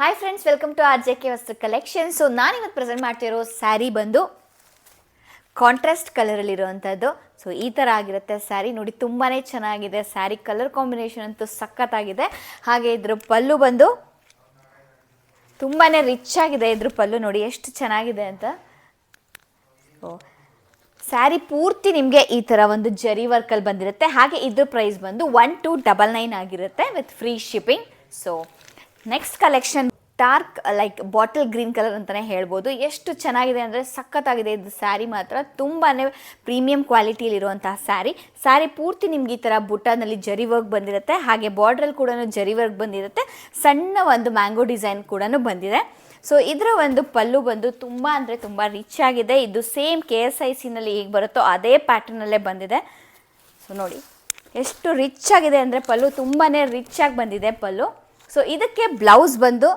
Hi friends, welcome to RJK Vastu collection. So ನಾನಿವತ್ತು present ಮಾಡ್ತಿರೋ ಸ್ಯಾರಿ ಬಂದು ಕಾಂಟ್ರಾಸ್ಟ್ ಕಲರಲ್ಲಿರುವಂಥದ್ದು. ಸೊ ಈ ಥರ ಆಗಿರುತ್ತೆ ಸ್ಯಾರಿ. ನೋಡಿ, ತುಂಬಾ ಚೆನ್ನಾಗಿದೆ ಸ್ಯಾರಿ. ಕಲರ್ ಕಾಂಬಿನೇಷನ್ ಅಂತೂ ಸಖತ್ತಾಗಿದೆ. ಹಾಗೆ ಇದ್ರ ಪಲ್ಲು ಬಂದು ತುಂಬಾ ರಿಚ್ ಆಗಿದೆ. ಇದ್ರ ಪಲ್ಲು ನೋಡಿ ಎಷ್ಟು ಚೆನ್ನಾಗಿದೆ ಅಂತ. ಸೊ ಸ್ಯಾರಿ ಪೂರ್ತಿ ನಿಮಗೆ ಈ ಥರ ಒಂದು ಜರಿ ವರ್ಕಲ್ಲಿ ಬಂದಿರುತ್ತೆ. ಹಾಗೆ ಇದ್ರ ಪ್ರೈಸ್ ಬಂದು 1299 ಆಗಿರುತ್ತೆ with free shipping. So next collection dark like bottle green colour ಅಂತಲೇ ಹೇಳ್ಬೋದು. ಎಷ್ಟು ಚೆನ್ನಾಗಿದೆ ಅಂದರೆ ಸಖತ್ತಾಗಿದೆ ಇದು ಸ್ಯಾರಿ. ಮಾತ್ರ ತುಂಬಾ ಪ್ರೀಮಿಯಂ ಕ್ವಾಲಿಟಿಯಲ್ಲಿರುವಂತಹ ಸ್ಯಾರಿ ಪೂರ್ತಿ ನಿಮ್ಗೆ ಈ ಥರ ಬುಟ್ಟಾನಲ್ಲಿ ಜರಿ ವರ್ಕ್ ಬಂದಿರುತ್ತೆ. ಹಾಗೆ ಬಾರ್ಡ್ರಲ್ಲಿ ಕೂಡ ಜರಿ ವರ್ಕ್ ಬಂದಿರುತ್ತೆ. ಸಣ್ಣ ಒಂದು ಮ್ಯಾಂಗೋ ಡಿಸೈನ್ ಕೂಡ ಬಂದಿದೆ. ಸೊ ಇದರ ಒಂದು ಪಲ್ಲು ಬಂದು ತುಂಬ ಅಂದರೆ ತುಂಬ ರಿಚ್ ಆಗಿದೆ. ಇದು ಸೇಮ್ KSICನಲ್ಲಿ ಹೇಗೆ ಬರುತ್ತೋ ಅದೇ ಪ್ಯಾಟರ್ನಲ್ಲೇ ಬಂದಿದೆ. ಸೊ ನೋಡಿ ಎಷ್ಟು ರಿಚ್ ಆಗಿದೆ ಅಂದರೆ ಪಲ್ಲು ತುಂಬಾ ರಿಚ್ ಆಗಿ ಬಂದಿದೆ ಪಲ್ಲು. ಸೊ ಇದಕ್ಕೆ ಬ್ಲೌಸ್ ಬಂದು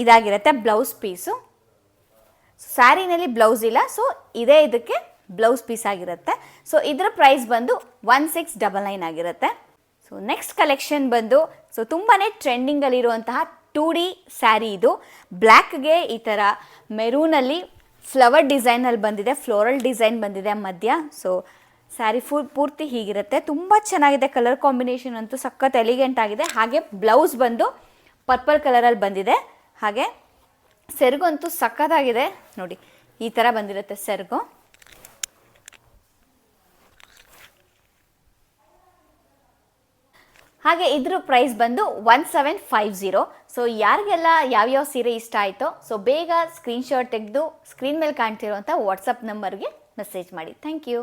ಇದಾಗಿರುತ್ತೆ, ಬ್ಲೌಸ್ ಪೀಸು. ಸ್ಯಾರಿನಲ್ಲಿ ಬ್ಲೌಸ್ ಇಲ್ಲ, ಸೊ ಇದೇ ಇದಕ್ಕೆ ಬ್ಲೌಸ್ ಪೀಸ್ ಆಗಿರುತ್ತೆ. ಸೊ ಇದರ ಪ್ರೈಸ್ ಬಂದು 1699 ಆಗಿರುತ್ತೆ. ಸೊ ನೆಕ್ಸ್ಟ್ ಕಲೆಕ್ಷನ್ ಬಂದು ತುಂಬಾ ಟ್ರೆಂಡಿಂಗಲ್ಲಿರುವಂತಹ 2D ಸ್ಯಾರಿ. ಇದು ಬ್ಲ್ಯಾಕ್ಗೆ ಈ ಥರ ಮೆರೂನಲ್ಲಿ ಫ್ಲವರ್ ಡಿಸೈನಲ್ಲಿ ಬಂದಿದೆ, ಫ್ಲೋರಲ್ ಡಿಸೈನ್ ಬಂದಿದೆ ಮಧ್ಯ. ಸೊ ಸ್ಯಾರಿ ಪೂರ್ತಿ ಹೀಗಿರುತ್ತೆ. ತುಂಬ ಚೆನ್ನಾಗಿದೆ. ಕಲರ್ ಕಾಂಬಿನೇಷನ್ ಅಂತೂ ಸಖತ್ ಎಲಿಗೆಂಟ್ ಆಗಿದೆ. ಹಾಗೆ ಬ್ಲೌಸ್ ಬಂದು ಪರ್ಪಲ್ ಕಲರಲ್ಲಿ ಬಂದಿದೆ. ಹಾಗೆ ಸೆರಗು ಅಂತೂ ಸಖತ್ತಾಗಿದೆ. ನೋಡಿ ಈ ಥರ ಬಂದಿರುತ್ತೆ ಸೆರಗು. ಹಾಗೆ ಇದ್ರ ಪ್ರೈಸ್ ಬಂದು 1750. ಸೊ ಯಾರಿಗೆಲ್ಲ ಯಾವ್ಯಾವ ಸೀರೆ ಇಷ್ಟ ಆಯಿತೋ ಸೊ ಬೇಗ ಸ್ಕ್ರೀನ್ಶಾಟ್ ತೆಗೆದು ಸ್ಕ್ರೀನ್ ಮೇಲೆ ಕಾಣ್ತಿರೋಂಥ ವಾಟ್ಸಪ್ ನಂಬರ್ಗೆ ಮೆಸೇಜ್ ಮಾಡಿ. Thank you.